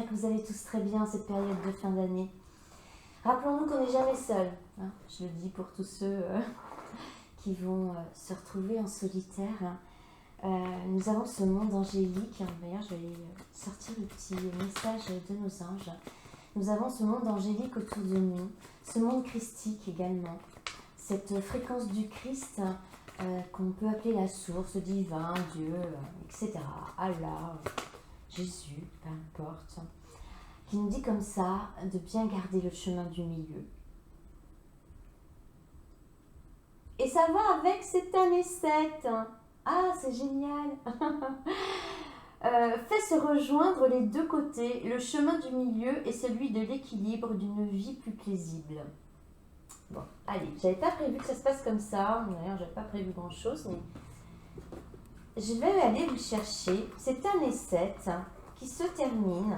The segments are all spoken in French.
que vous allez tous très bien cette période de fin d'année. Rappelons-nous qu'on n'est jamais seul. Hein, je le dis pour tous ceux qui vont se retrouver en solitaire. Nous avons ce monde angélique. D'ailleurs, je vais sortir le petit message de nos anges. Nous avons ce monde angélique autour de nous, ce monde christique également. Cette fréquence du Christ qu'on peut appeler la source, divin, Dieu, etc. Allah, Jésus, peu importe. Qui nous dit comme ça de bien garder le chemin du milieu. Et ça va avec cette année 7. Ah, c'est génial. Fait se rejoindre les deux côtés, le chemin du milieu et celui de l'équilibre d'une vie plus paisible. Bon, allez, j'avais pas prévu que ça se passe comme ça. D'ailleurs, j'avais pas prévu grand chose, mais je vais aller vous chercher cette année 7 qui se termine.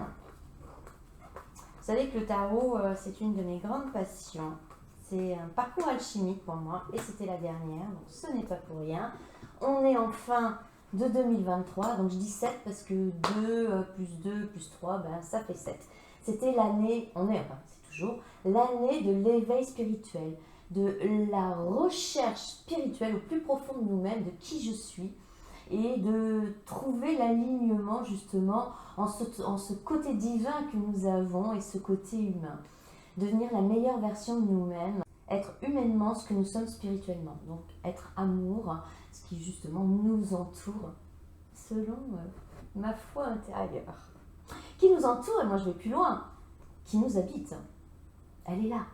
Vous savez que le tarot, c'est une de mes grandes passions. C'est un parcours alchimique pour moi et c'était la dernière, donc ce n'est pas pour rien. On est en fin de 2023, donc je dis 7 parce que 2 plus 2 plus 3, ben, ça fait 7. C'était l'année, c'est toujours l'année de l'éveil spirituel, de la recherche spirituelle au plus profond de nous-mêmes, de qui je suis, et de trouver l'alignement justement en ce côté divin que nous avons et ce côté humain. Devenir la meilleure version de nous-mêmes, être humainement ce que nous sommes spirituellement. Donc être amour, ce qui justement nous entoure selon ma foi intérieure. Qui nous entoure, et moi je vais plus loin, qui nous habite. Elle est là.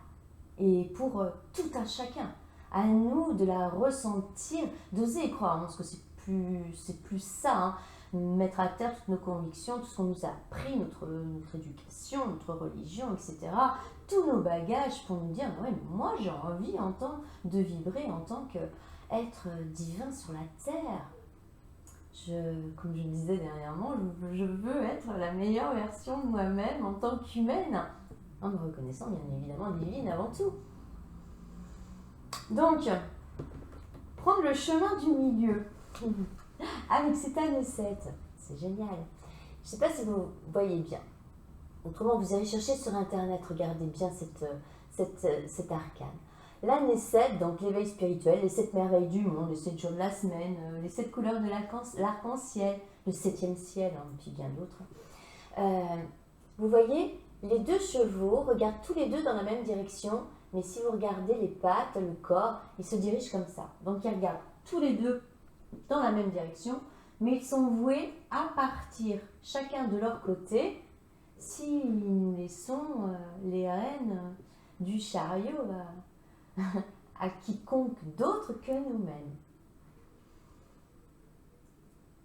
Et pour tout un chacun, à nous de la ressentir, d'oser y croire, parce que c'est plus ça, hein. Mettre à terre toutes nos convictions, tout ce qu'on nous a appris, notre éducation, notre religion, etc. Tous nos bagages pour nous dire, ouais, mais moi j'ai envie de vibrer en tant qu'être divin sur la terre. Comme je le disais dernièrement, je veux être la meilleure version de moi-même en tant qu'humaine, en me reconnaissant bien évidemment divine avant tout. Donc, prendre le chemin du milieu. Avec cette année 7, c'est génial. Je ne sais pas si vous voyez bien. Autrement, vous allez chercher sur Internet, regardez bien cet arcane. L'année 7, donc l'éveil spirituel, les 7 merveilles du monde, les 7 jours de la semaine, les 7 couleurs de l'arc-en-ciel, le 7e ciel, hein, puis bien d'autres. Vous voyez, les deux chevaux regardent tous les deux dans la même direction, mais si vous regardez les pattes, le corps, ils se dirigent comme ça. Donc ils regardent tous les deux dans la même direction, mais ils sont voués à partir chacun de leur côté si nous laissons les rênes du chariot à quiconque d'autre que nous-mêmes.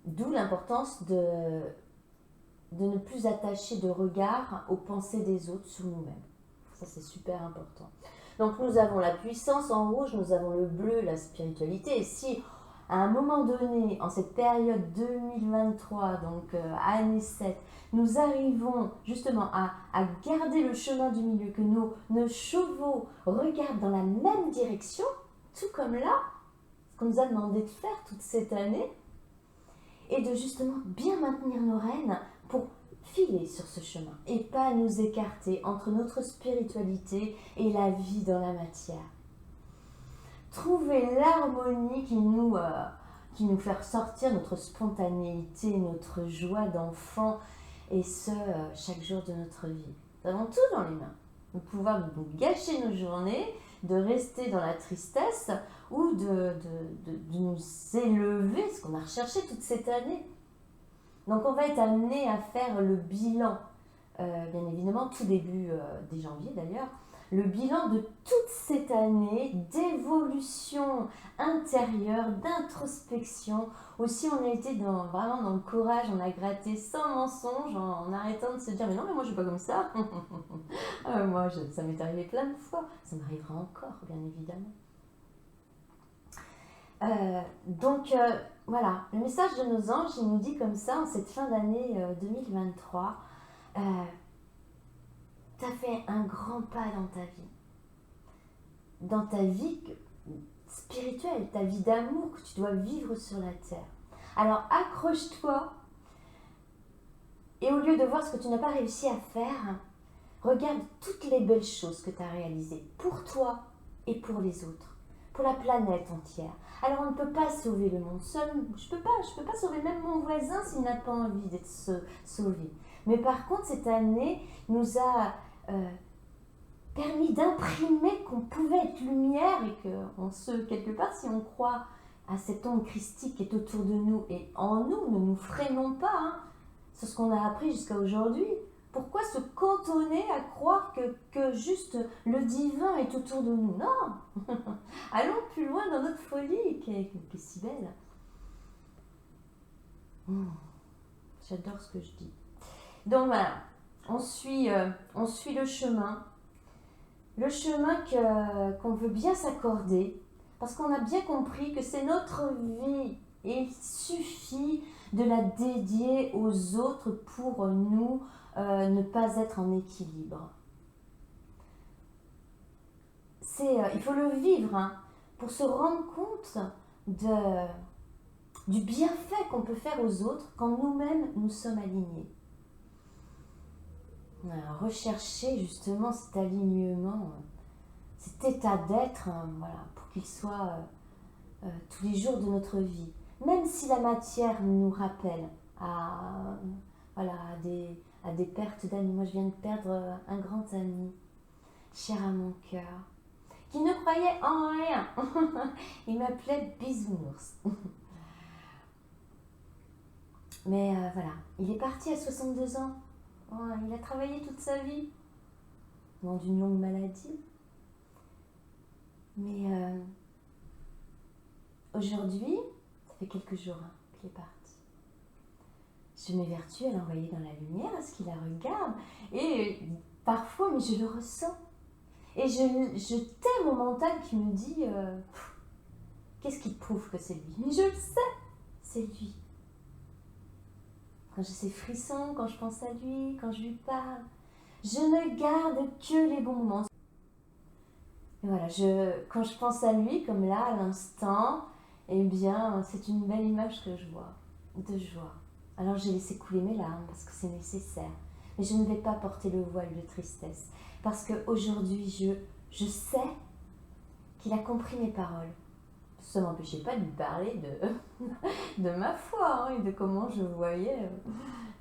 D'où l'importance de ne plus attacher de regard aux pensées des autres sur nous-mêmes. Ça, c'est super important. Donc nous avons la puissance en rouge, nous avons le bleu, la spiritualité, et si à un moment donné, en cette période 2023, donc année 7, nous arrivons justement à garder le chemin du milieu, que nos chevaux regardent dans la même direction, tout comme là, ce qu'on nous a demandé de faire toute cette année, et de justement bien maintenir nos rênes pour filer sur ce chemin, et pas nous écarter entre notre spiritualité et la vie dans la matière. Trouver l'harmonie qui nous fait ressortir notre spontanéité, notre joie d'enfant, et ce, chaque jour de notre vie. Nous avons tout dans les mains. De pouvoir nous gâcher nos journées, de rester dans la tristesse, ou de nous élever, ce qu'on a recherché toute cette année. Donc on va être amené à faire le bilan, bien évidemment, tout début dès janvier d'ailleurs, le bilan de toute cette année d'évolution intérieure, d'introspection. Aussi, on a été vraiment dans le courage, on a gratté sans mensonge, en arrêtant de se dire « Mais non, mais moi, je ne suis pas comme ça. » Moi, ça m'est arrivé plein de fois. Ça m'arrivera encore, bien évidemment. Voilà, le message de nos anges, il nous dit comme ça, en cette fin d'année 2023, tu as fait un grand pas dans ta vie spirituelle, ta vie d'amour que tu dois vivre sur la terre. Alors accroche-toi Et au lieu de voir ce que tu n'as pas réussi à faire, regarde toutes les belles choses que tu as réalisées pour toi et pour les autres, pour la planète entière. Alors on ne peut pas sauver le monde seul, je peux pas sauver même mon voisin s'il n'a pas envie d'être sauvé. Mais par contre, cette année nous a permis d'imprimer qu'on pouvait être lumière et que quelque part, si on croit à cette ombre christique qui est autour de nous et en nous, ne nous freinons pas sur ce qu'on a appris jusqu'à aujourd'hui. Pourquoi se cantonner à croire que juste le divin est autour de nous? Non. Allons plus loin dans notre folie qui est si belle. J'adore ce que je dis. Donc voilà, on suit le chemin. Le chemin qu'on veut bien s'accorder, parce qu'on a bien compris que c'est notre vie et il suffit de la dédier aux autres pour nous ne pas être en équilibre. Il faut le vivre pour se rendre compte du bienfait qu'on peut faire aux autres quand nous-mêmes nous sommes alignés. Rechercher justement cet alignement, cet état d'être, voilà, pour qu'il soit tous les jours de notre vie. Même si la matière nous rappelle à des pertes d'amis. Moi, je viens de perdre un grand ami, cher à mon cœur, qui ne croyait en rien. Il m'appelait Bisounours. Mais voilà, il est parti à 62 ans. Il a travaillé toute sa vie dans une longue maladie. Mais aujourd'hui, ça fait quelques jours qu'il est parti. Je m'évertue à l'envoyer dans la lumière, à ce qu'il la regarde. Et parfois, mais je le ressens. Et je t'aime mon mental qui me dit qu'est-ce qui te prouve que c'est lui? Mais je le sais, c'est lui. Quand j'ai ces frissons, quand je pense à lui, quand je lui parle, je ne garde que les bons moments. Et voilà, quand je pense à lui, comme là, à l'instant, eh bien, c'est une belle image que je vois, de joie. Alors j'ai laissé couler mes larmes parce que c'est nécessaire. Mais je ne vais pas porter le voile de tristesse. Parce qu'aujourd'hui, je sais qu'il a compris mes paroles. Ça ne m'empêchait pas de lui parler de ma foi et de comment je voyais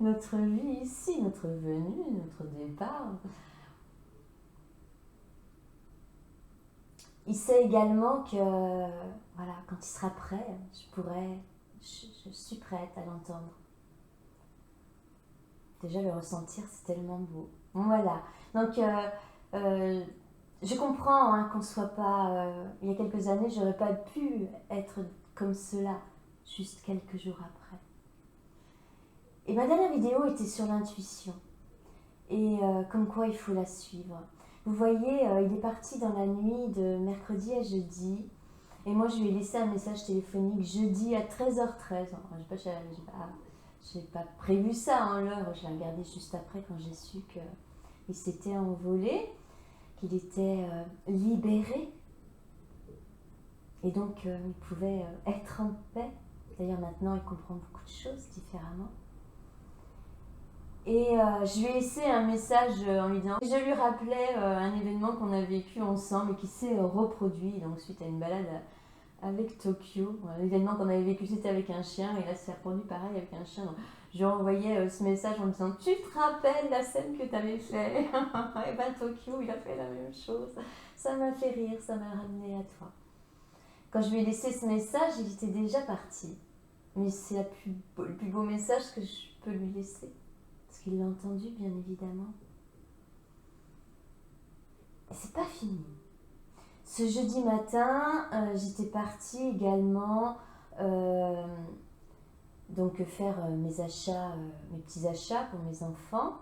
notre vie ici, notre venue, notre départ. Il sait également que voilà, quand il sera prêt, je suis prête à l'entendre. Déjà, le ressentir, c'est tellement beau. Voilà, donc je comprends qu'on ne soit pas... il y a quelques années, je n'aurais pas pu être comme cela, juste quelques jours après. Et ma dernière vidéo était sur l'intuition. Et comme quoi il faut la suivre. Vous voyez, il est parti dans la nuit de mercredi à jeudi. Et moi, je lui ai laissé un message téléphonique jeudi à 13h13. Je n'ai pas prévu ça, l'heure. Je l'ai regardé juste après quand j'ai su qu'il s'était envolé, qu'il était libéré. Et donc, il pouvait être en paix. D'ailleurs, maintenant, il comprend beaucoup de choses différemment. Et je lui ai laissé un message en lui disant... Je lui rappelais un événement qu'on a vécu ensemble et qui s'est reproduit donc suite à une balade avec Tokyo. L'événement qu'on avait vécu, c'était avec un chien et là, c'est reproduit pareil avec un chien. Donc, je lui ai envoyé ce message en lui disant « Tu te rappelles la scène que tu avais fait ?» Et bien Tokyo, il a fait la même chose. Ça m'a fait rire, ça m'a ramené à toi. Quand je lui ai laissé ce message, il était déjà parti. Mais c'est le plus beau message que je peux lui laisser. Parce qu'il l'a entendu, bien évidemment. Et c'est pas fini. Ce jeudi matin, j'étais partie également donc faire mes achats, mes petits achats pour mes enfants.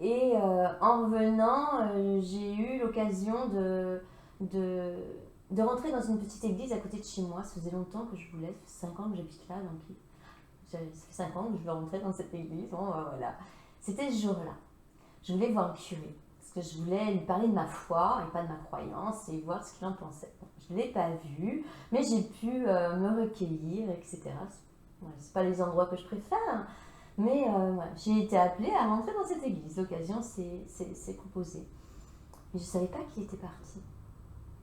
Et en revenant, j'ai eu l'occasion de rentrer dans une petite église à côté de chez moi. Ça faisait longtemps que je voulais, ça fait 5 ans que j'habite là, donc ça fait 5 ans que je veux rentrer dans cette église. Bon, voilà. C'était ce jour-là. Je voulais voir le curé. Parce que je voulais lui parler de ma foi et pas de ma croyance et voir ce qu'il en pensait. Bon, je ne l'ai pas vu, mais j'ai pu me recueillir, etc. Voilà, ce pas les endroits que je préfère. Mais voilà, j'ai été appelée à rentrer dans cette église. L'occasion s'est proposée. Mais je ne savais pas qu'il était parti.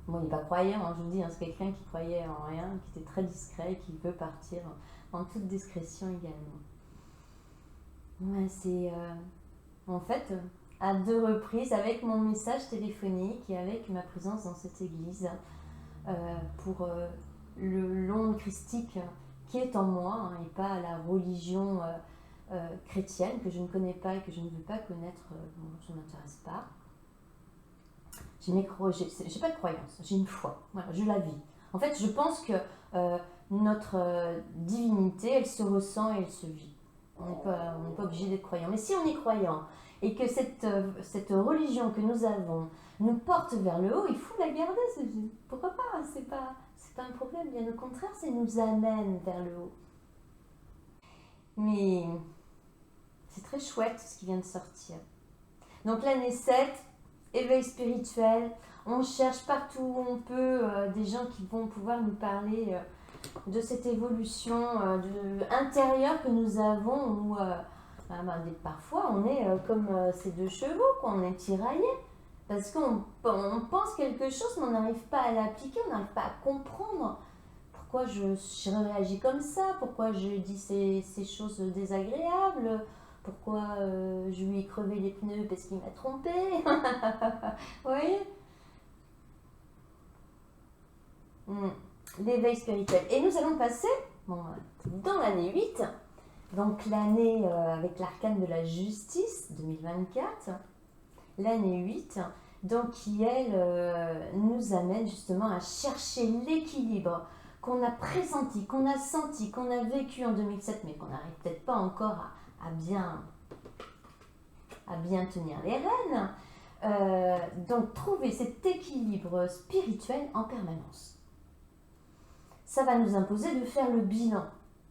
Bon, il n'est pas croyant, hein, je vous dis, hein, c'est quelqu'un qui croyait en rien, qui était très discret, qui veut partir en toute discrétion également. Ouais, c'est en fait à 2 reprises avec mon message téléphonique et avec ma présence dans cette église pour le l'onde christique qui est en moi, hein, et pas la religion chrétienne que je ne connais pas et que je ne veux pas connaître, dont je ne m'intéresse pas. J'ai pas de croyance, j'ai une foi, voilà, je la vis. En fait, je pense que notre divinité, elle se ressent et elle se vit. On n'est pas obligé d'être croyant. Mais si on est croyant et que cette religion que nous avons nous porte vers le haut, il faut la garder. Pourquoi pas? C'est pas un problème, bien au contraire, ça nous amène vers le haut. Mais c'est très chouette ce qui vient de sortir. Donc l'année 7, éveil spirituel, on cherche partout où on peut des gens qui vont pouvoir nous parler de cette évolution intérieure que nous avons où parfois on est comme ces 2 chevaux, quoi, on est tiraillés parce qu'on pense quelque chose mais on n'arrive pas à l'appliquer, on n'arrive pas à comprendre pourquoi je réagis comme ça, pourquoi je dis ces choses désagréables. Pourquoi je lui ai crevé les pneus parce qu'il m'a trompé. Vous voyez? L'éveil spirituel. Et nous allons passer dans l'année 8, donc l'année avec l'arcane de la justice 2024, l'année 8, donc qui elle nous amène justement à chercher l'équilibre qu'on a pressenti, qu'on a senti, qu'on a vécu en 2007, mais qu'on n'arrive peut-être pas encore à bien tenir les rênes. Donc trouver cet équilibre spirituel en permanence. Ça va nous imposer de faire le bilan.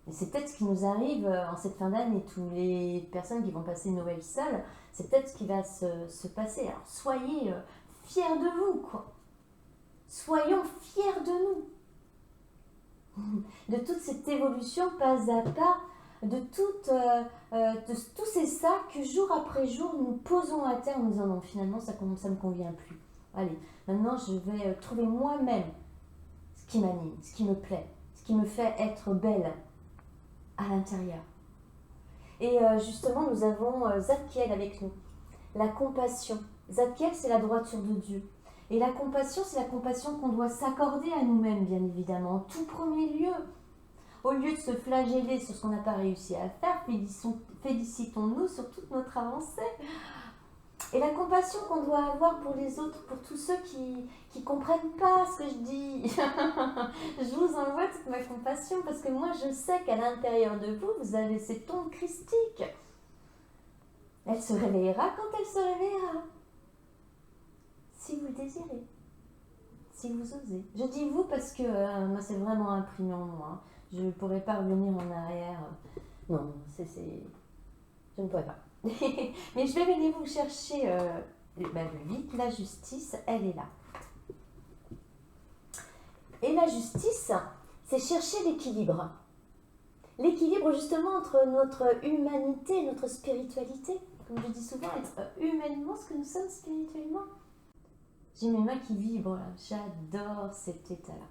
Et c'est peut-être ce qui nous arrive en cette fin d'année. Toutes les personnes qui vont passer Noël seules, c'est peut-être ce qui va se passer. Alors soyez fiers de vous, quoi. Soyons fiers de nous. De toute cette évolution pas à pas, de tous ces sacs que jour après jour nous posons à terre en nous disant non, finalement ça me convient plus. Allez, maintenant je vais trouver moi-même ce qui m'anime, ce qui me plaît, ce qui me fait être belle à l'intérieur. Et justement nous avons Zadkiel avec nous, la compassion. Zadkiel, c'est la droiture de Dieu. Et la compassion, c'est la compassion qu'on doit s'accorder à nous-mêmes, bien évidemment, en tout premier lieu. Au lieu de se flageller sur ce qu'on n'a pas réussi à faire, félicitons-nous sur toute notre avancée. Et la compassion qu'on doit avoir pour les autres, pour tous ceux qui ne comprennent pas ce que je dis. Je vous envoie toute ma compassion parce que moi, je sais qu'à l'intérieur de vous, vous avez cette onde christique. Elle se réveillera quand elle se réveillera. Si vous le désirez. Si vous osez. Je dis vous parce que moi, c'est vraiment imprimé en moi. Je ne pourrais pas revenir en arrière. Non, je ne pourrais pas. Mais je vais venir vous chercher le 8, la justice, elle est là. Et la justice, c'est chercher l'équilibre. L'équilibre justement entre notre humanité et notre spiritualité. Comme je dis souvent, être humainement ce que nous sommes spirituellement. J'ai mes mains qui vibrent là. J'adore cet état-là.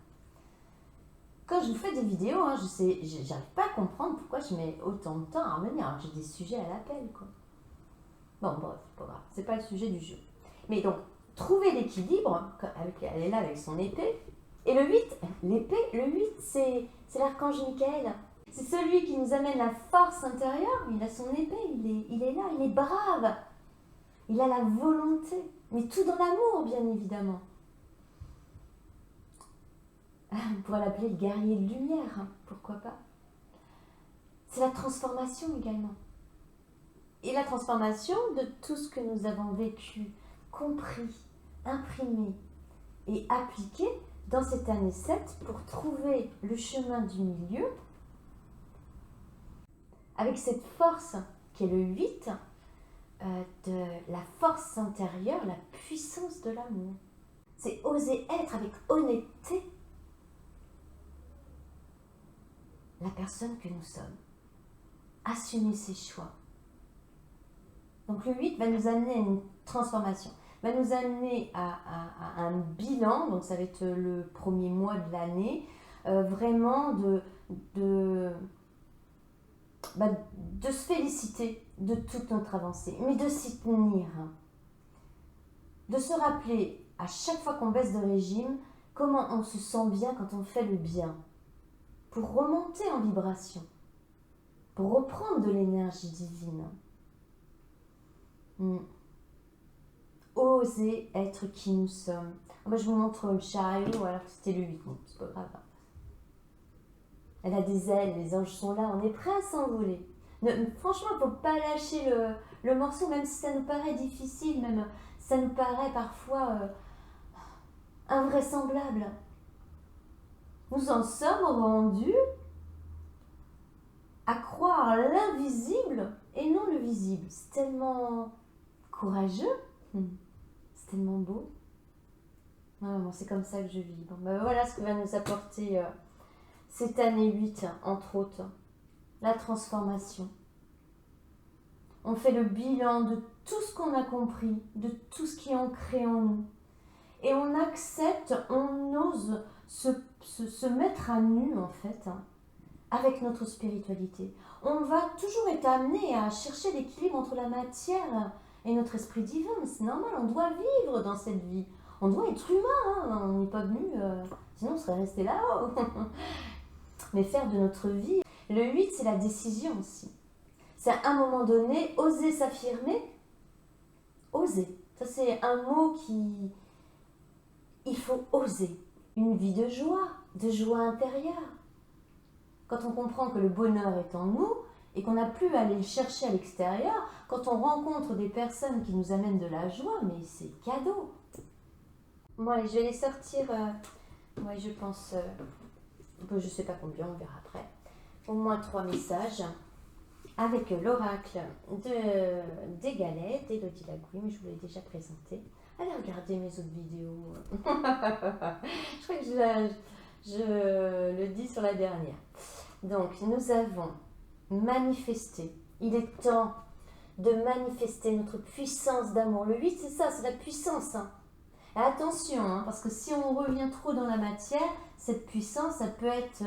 Quand je vous fais des vidéos, hein, j'arrive pas à comprendre pourquoi je mets autant de temps à revenir. Alors j'ai des sujets à l'appel, quoi. Bon, bref, pas grave, c'est pas le sujet du jeu. Mais donc, trouver l'équilibre, elle est là avec son épée. Et le 8, l'épée, le 8, c'est l'archange Michael. C'est celui qui nous amène la force intérieure. Il a son épée, il est là, il est brave. Il a la volonté, mais tout dans l'amour, bien évidemment. On pourrait l'appeler le guerrier de lumière, hein, pourquoi pas. C'est la transformation également. Et la transformation de tout ce que nous avons vécu, compris, imprimé et appliqué dans cette année 7 pour trouver le chemin du milieu avec cette force qui est le 8 de la force intérieure, la puissance de l'amour. C'est oser être avec honnêteté la personne que nous sommes. assumer ses choix. Donc le 8 va nous amener à une transformation, va nous amener à un bilan, donc ça va être le premier mois de l'année, vraiment de se féliciter de toute notre avancée, mais de s'y tenir. De se rappeler à chaque fois qu'on baisse de régime, comment on se sent bien quand on fait le bien. Pour remonter en vibration, pour reprendre de l'énergie divine. Oser être qui nous sommes. Moi, je vous montre le chariot alors que c'était le 8, c'est pas grave. Elle a des ailes, les anges sont là, on est prêt à s'envoler. Franchement, il ne faut pas lâcher le morceau, même si ça nous paraît difficile, même ça nous paraît parfois invraisemblable. Nous en sommes rendus à croire l'invisible et non le visible. C'est tellement courageux, c'est tellement beau. Bon, c'est comme ça que je vis. Voilà ce que va nous apporter cette année 8, entre autres. La transformation. On fait le bilan de tout ce qu'on a compris, de tout ce qui est ancré en nous. Et on accepte, on ose se mettre à nu, en fait, avec notre spiritualité. On va toujours être amené à chercher l'équilibre entre la matière et notre esprit divin. C'est normal, on doit vivre dans cette vie. On doit être humain, on n'est pas venu, sinon on serait resté là-haut. Mais faire de notre vie. Le 8, c'est la décision aussi. C'est à un moment donné, oser s'affirmer. Oser. Ça, c'est un mot qui... Il faut oser. Une vie de joie intérieure. Quand on comprend que le bonheur est en nous et qu'on n'a plus à aller le chercher à l'extérieur, quand on rencontre des personnes qui nous amènent de la joie, mais c'est cadeau. Bon, allez, je vais les sortir, je pense, je ne sais pas combien, on verra après. Au moins 3 messages avec l'oracle des galettes d'Élodie Lagouille, mais je vous l'ai déjà présenté. Allez regarder mes autres vidéos. Je crois que je le dis sur la dernière. Donc, nous avons manifesté. Il est temps de manifester notre puissance d'amour. Le 8, c'est ça, c'est la puissance. Et attention, parce que si on revient trop dans la matière, cette puissance, ça peut être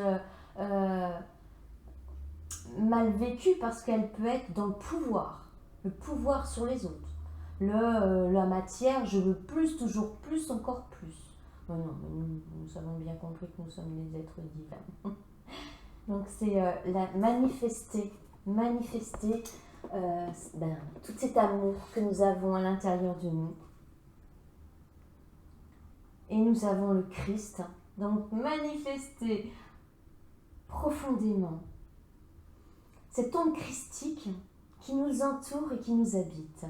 mal vécue parce qu'elle peut être dans le pouvoir sur les autres. La matière, je veux plus, toujours plus, encore plus. Mais non, nous avons bien compris que nous sommes des êtres divins. Donc c'est manifester tout cet amour que nous avons à l'intérieur de nous. Et nous avons le Christ. Donc manifester profondément cette onde christique qui nous entoure et qui nous habite.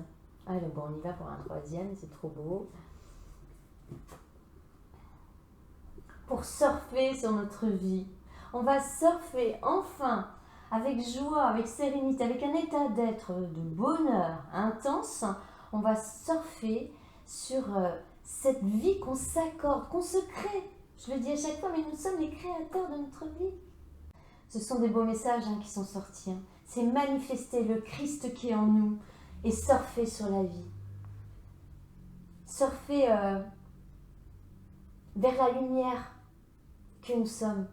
Allez, bon, on y va pour un 3e, c'est trop beau. Pour surfer sur notre vie. On va surfer enfin avec joie, avec sérénité, avec un état d'être de bonheur intense. On va surfer sur cette vie qu'on s'accorde, qu'on se crée. Je le dis à chaque fois, mais nous sommes les créateurs de notre vie. Ce sont des beaux messages qui sont sortis. C'est manifester le Christ qui est en nous et surfer sur la vie. Surfer vers la lumière que nous sommes.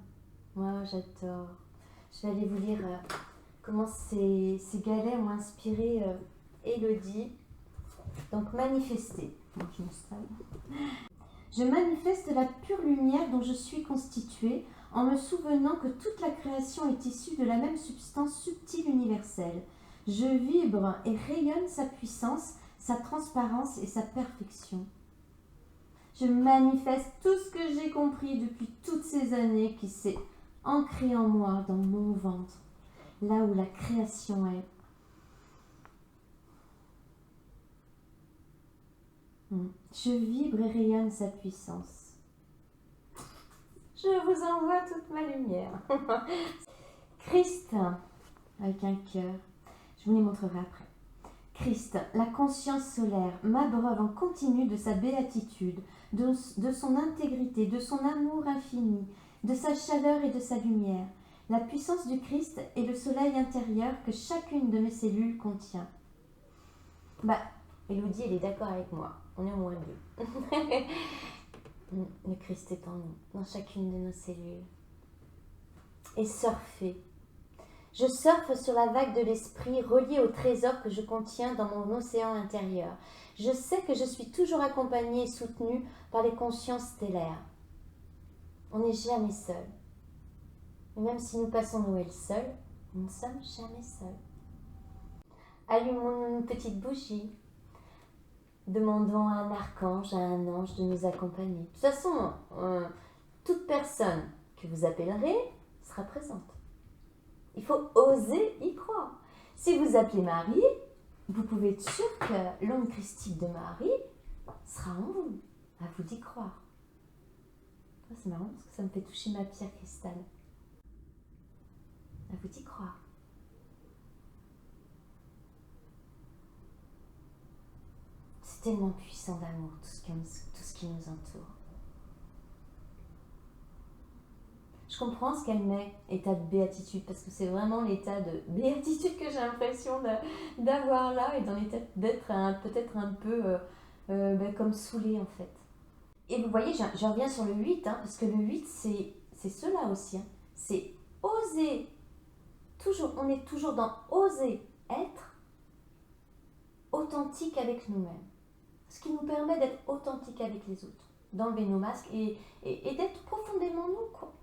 Moi, j'adore. Je vais aller vous lire comment ces galets ont inspiré Élodie. Donc, manifester. Donc, je m'installe. Je manifeste la pure lumière dont je suis constituée en me souvenant que toute la création est issue de la même substance subtile universelle. Je vibre et rayonne sa puissance, sa transparence et sa perfection. Je manifeste tout ce que j'ai compris depuis toutes ces années qui s'est ancré en moi, dans mon ventre, là où la création est. Je vibre et rayonne sa puissance. Je vous envoie toute ma lumière. Christ, avec un cœur, je vous les montrerai après. Christ, la conscience solaire, m'abreuve en continu de sa béatitude, de son intégrité, de son amour infini, de sa chaleur et de sa lumière. La puissance du Christ est le soleil intérieur que chacune de mes cellules contient. Bah, Elodie, elle est d'accord avec moi. On est au moins deux. Le Christ est en nous, dans chacune de nos cellules. Et surfer. Je surfe sur la vague de l'esprit reliée au trésor que je contiens dans mon océan intérieur. Je sais que je suis toujours accompagnée et soutenue par les consciences stellaires. On n'est jamais seul. Et même si nous passons Noël seuls, nous ne sommes jamais seuls. Allumons une petite bougie. Demandons à un archange, à un ange de nous accompagner. De toute façon, toute personne que vous appellerez sera présente. Il faut oser y croire. Si vous appelez Marie, vous pouvez être sûr que l'onde christique de Marie sera en vous. À vous d'y croire. C'est marrant parce que ça me fait toucher ma pierre cristal. À vous d'y croire. C'est tellement puissant d'amour, tout ce qui nous entoure. Je comprends ce qu'elle met, état de béatitude, parce que c'est vraiment l'état de béatitude que j'ai l'impression d'avoir là, et dans l'état d'être peut-être un peu comme saoulée en fait. Et vous voyez, je reviens sur le 8, parce que le 8, c'est cela aussi. C'est oser, on est toujours dans oser être authentique avec nous-mêmes. Ce qui nous permet d'être authentique avec les autres, d'enlever nos masques et d'être profondément nous, quoi.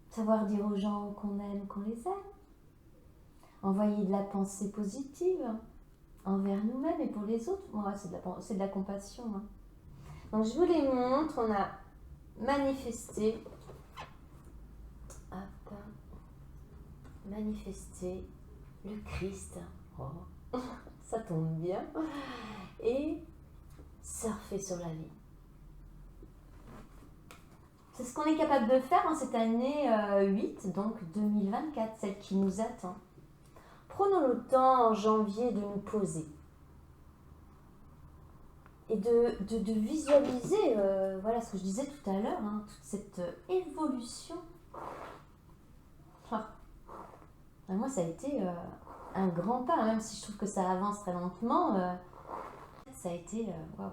Savoir dire aux gens qu'on aime, qu'on les aime. Envoyer de la pensée positive envers nous-mêmes et pour les autres. Ouais, c'est de la compassion. Donc je vous les montre, on a manifesté. Hop. Manifester le Christ. Oh. Ça tombe bien. Et surfer sur la vie. C'est ce qu'on est capable de faire en cette année 8, donc 2024, celle qui nous attend. Prenons le temps en janvier de nous poser et de visualiser, voilà ce que je disais tout à l'heure, toute cette évolution. Moi, ça a été un grand pas, même si je trouve que ça avance très lentement. Ça a été waouh.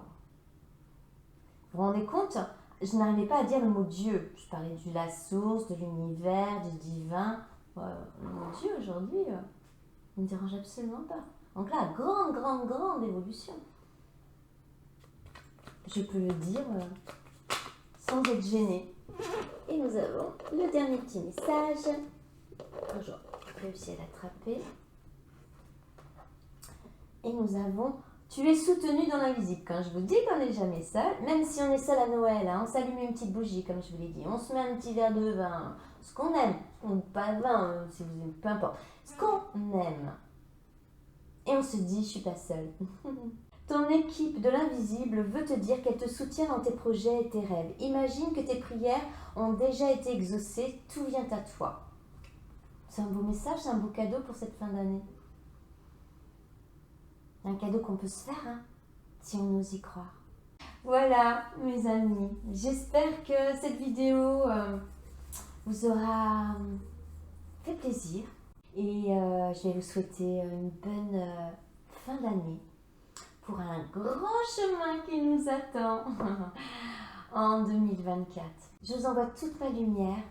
Vous vous rendez compte ? Je n'arrivais pas à dire le mot Dieu. Je parlais de la source, de l'univers, du divin. Le mot Dieu, aujourd'hui, ne me dérange absolument pas. Donc là, grande évolution. Je peux le dire sans être gênée. Et nous avons le dernier petit message. Bonjour, j'ai réussi à l'attraper. Et nous avons... Tu es soutenu dans l'invisible. Quand je vous dis qu'on n'est jamais seul, même si on est seul à Noël, on s'allume une petite bougie, comme je vous l'ai dit, on se met un petit verre de vin, ce qu'on aime, ou pas de vin, si vous aimez, peu importe, ce qu'on aime. Et on se dit, je suis pas seule. Ton équipe de l'invisible veut te dire qu'elle te soutient dans tes projets et tes rêves. Imagine que tes prières ont déjà été exaucées, tout vient à toi. C'est un beau message, c'est un beau cadeau pour cette fin d'année. Un cadeau qu'on peut se faire, si on ose y croire. Voilà, mes amis. J'espère que cette vidéo vous aura fait plaisir. Et je vais vous souhaiter une bonne fin d'année pour un grand chemin qui nous attend en 2024. Je vous envoie toute ma lumière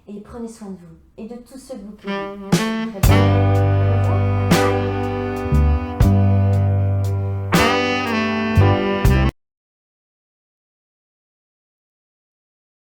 et prenez soin de vous et de tous ceux que vous pouvez. Très bien.